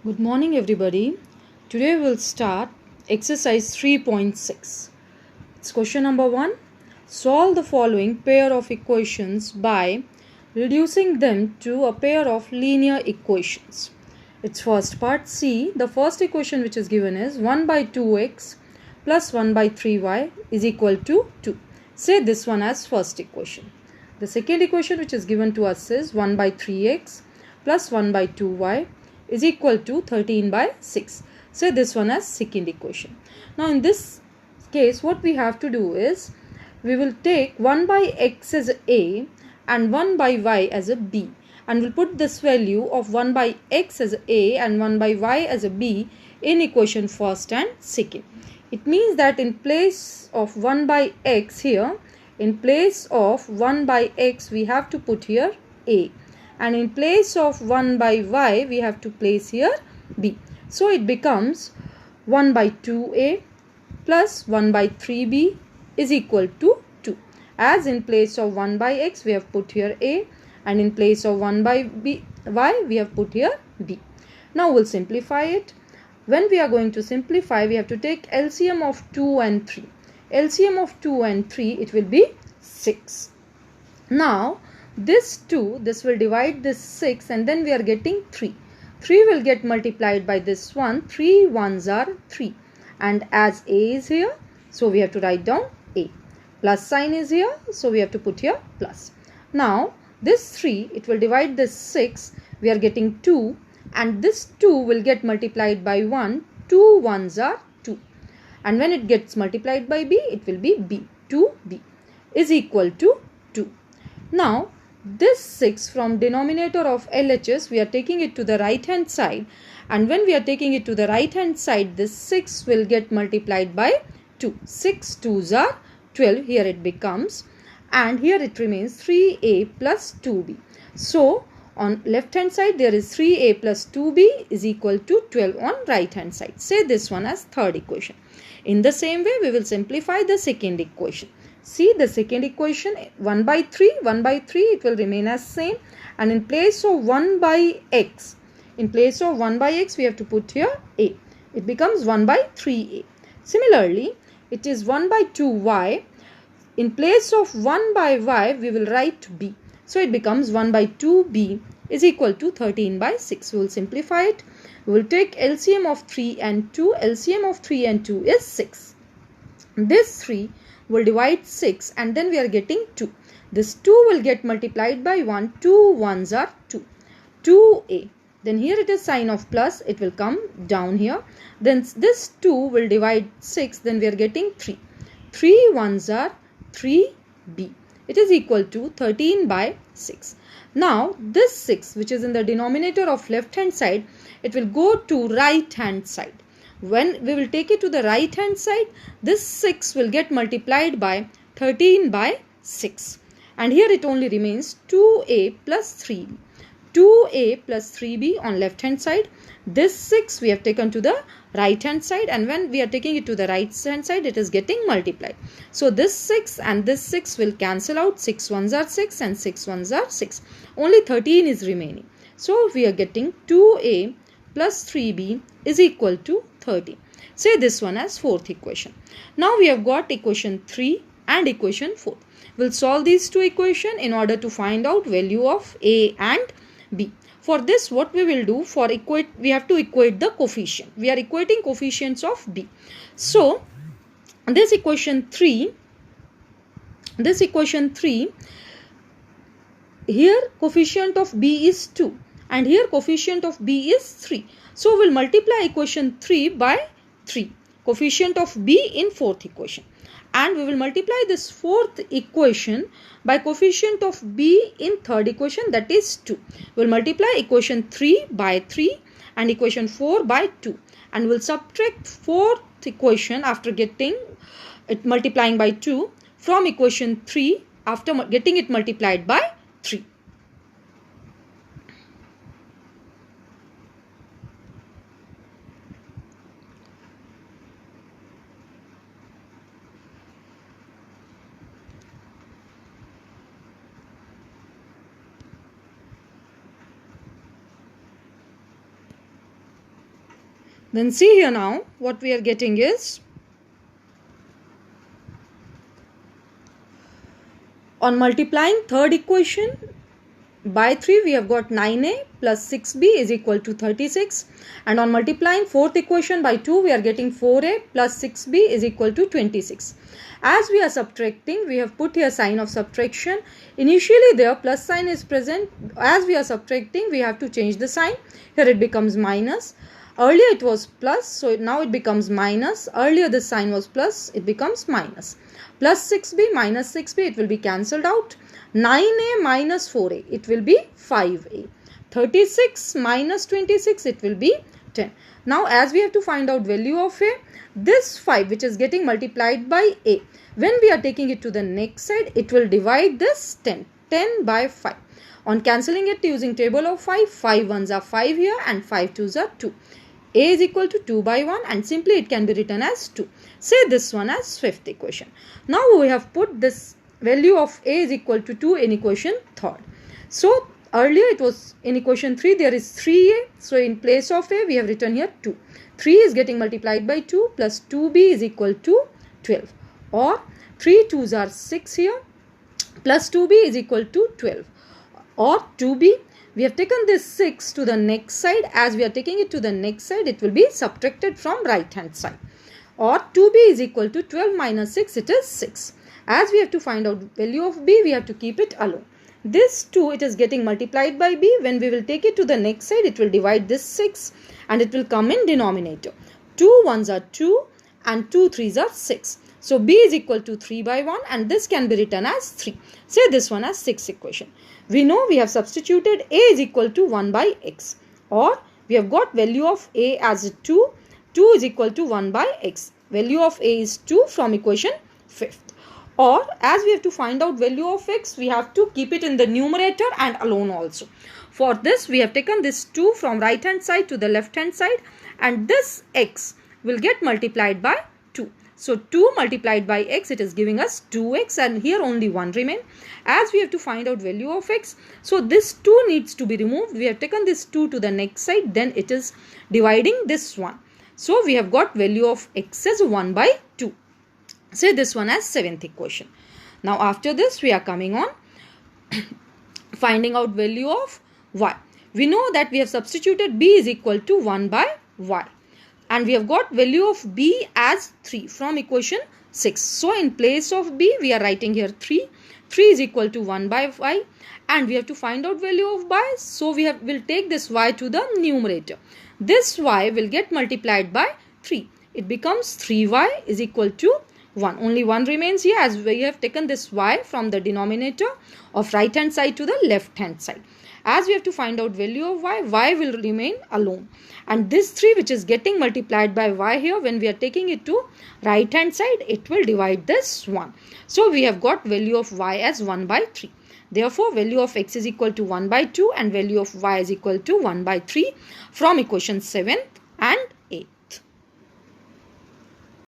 Good morning, everybody. Today we'll start exercise 3.6. It's question number 1. Solve the following pair of equations by reducing them to a pair of linear equations. It's first part C. The first equation which is given is 1 by 2x plus 1 by 3y is equal to 2. Say this one as first equation. The second equation which is given to us is 1 by 3x plus 1 by 2y is equal to 13 by 6. Say this one as second equation. Now in this case what we have to do is we will take 1 by x as a and 1 by y as a b, and we'll put this value of 1 by x as a and 1 by y as a b in equation first and second. It means that in place of 1 by x here, in place of 1 by x we have to put here a, and in place of 1 by y we have to place here b. So it becomes 1 by 2a plus 1 by 3b is equal to 2. As in place of 1 by x we have put here a, and in place of 1 by y we have put here b. Now we'll simplify it. When we are going to simplify, we have to take LCM of 2 and 3. LCM of 2 and 3, it will be 6. Now this 2, this will divide this 6, and then we are getting 3. 3 will get multiplied by this 1. 3 ones are 3. And as a is here, so we have to write down a. Plus sign is here, so we have to put here plus. Now this 3, it will divide this 6. We are getting 2. And this 2 will get multiplied by 1. 2 ones are 2. And when it gets multiplied by b, it will be b. 2b is equal to 2. Now this 6 from denominator of LHS, we are taking it to the right hand side, and when we are taking it to the right hand side, this 6 will get multiplied by 2. 6 2s are 12, here it becomes, and here it remains 3a plus 2b. So on left hand side there is 3a plus 2b is equal to 12 on right hand side. Say this one as third equation. In the same way we will simplify the second equation. See the second equation, 1 by 3 it will remain as same, and in place of 1 by x, we have to put here a. It becomes 1 by 3a. Similarly, it is 1 by 2y. In place of 1 by y we will write b. So it becomes 1 by 2b is equal to 13 by 6. We will simplify it. We will take LCM of 3 and 2. LCM of 3 and 2 is 6. This 3 will divide 6, and then we are getting 2. This 2 will get multiplied by 1. 2 ones are 2. 2a. Then here it is sign of plus. It will come down here. Then this 2 will divide 6. Then we are getting 3. 3 ones are 3b. It is equal to 13 by 6. Now this 6 which is in the denominator of left hand side, it will go to right hand side. When we will take it to the right hand side, this 6 will get multiplied by 13 by 6. And here it only remains 2a plus 3b. 2a plus 3b on left hand side. This 6 we have taken to the right hand side, and when we are taking it to the right hand side, it is getting multiplied. So this 6 and this 6 will cancel out. 6 ones are 6 and 6 ones are 6. Only 13 is remaining. So we are getting 2a plus 3b is equal to 13. Say this one as fourth equation. Now we have got equation 3 and equation 4. We'll solve these two equations in order to find out value of a and b. For this, what we will do, we have to equate the coefficient. We are equating coefficients of b. So this equation 3, here coefficient of b is 2 and here coefficient of b is 3. So we'll multiply equation 3 by 3, coefficient of b in fourth equation. And we will multiply this fourth equation by coefficient of b in third equation, that is 2. We will multiply equation 3 by 3 and equation 4 by 2. And we will subtract fourth equation after getting it multiplying by 2 from equation 3 after getting it multiplied by 3. Then see here now, what we are getting is, on multiplying third equation by 3, we have got 9a plus 6b is equal to 36. And on multiplying fourth equation by 2, we are getting 4a plus 6b is equal to 26. As we are subtracting, we have put here sign of subtraction. Initially there plus sign is present. As we are subtracting, we have to change the sign. Here it becomes minus. Earlier it was plus, so now it becomes minus. Earlier the sign was plus, it becomes minus. Plus 6b minus 6b, it will be cancelled out. 9a minus 4a, it will be 5a. 36 minus 26, it will be 10. Now as we have to find out value of a, this 5 which is getting multiplied by a, when we are taking it to the next side, it will divide this 10. 10 by 5. On cancelling it using table of 5, 5 ones are 5 here and 5 twos are 2. A is equal to 2 by 1 and simply it can be written as 2. Say this one as fifth equation. Now we have put this value of a is equal to 2 in equation third. So earlier it was in equation 3, there is 3a. So in place of a, we have written here 2. 3 is getting multiplied by 2 plus 2b is equal to 12. Or 3 2s are 6 here plus 2b is equal to 12. Or 2b, we have taken this 6 to the next side. As we are taking it to the next side, it will be subtracted from right hand side. Or 2b is equal to 12 minus 6, it is 6. As we have to find out value of b, we have to keep it alone. This 2, it is getting multiplied by b. When we will take it to the next side, it will divide this 6 and it will come in denominator. 2 1s are 2 and 2 3s are 6. So b is equal to 3 by 1 and this can be written as 3. Say this one as sixth equation. We know we have substituted a is equal to 1 by x. Or we have got value of a as 2. 2 is equal to 1 by x. Value of a is 2 from equation 5th. Or as we have to find out value of x, we have to keep it in the numerator and alone also. For this, we have taken this 2 from right hand side to the left hand side and this x will get multiplied by 2. So 2 multiplied by x, it is giving us 2x and here only 1 remain. As we have to find out value of x, so this 2 needs to be removed. We have taken this 2 to the next side, then it is dividing this 1. So we have got value of x as 1 by 2. Say this one as seventh equation. Now after this, we are coming on finding out value of y. We know that we have substituted b is equal to 1 by y. And we have got value of b as 3 from equation 6. So in place of b, we are writing here 3. 3 is equal to 1 by y. And we have to find out value of y. So we will take this y to the numerator. This y will get multiplied by 3. It becomes 3y is equal to 1. Only 1 remains here as we have taken this y from the denominator of right hand side to the left hand side. As we have to find out value of y will remain alone. And this 3 which is getting multiplied by y here, when we are taking it to right hand side, it will divide this 1. So we have got value of y as 1 by 3. Therefore, value of x is equal to 1 by 2 and value of y is equal to 1 by 3 from equation 7 and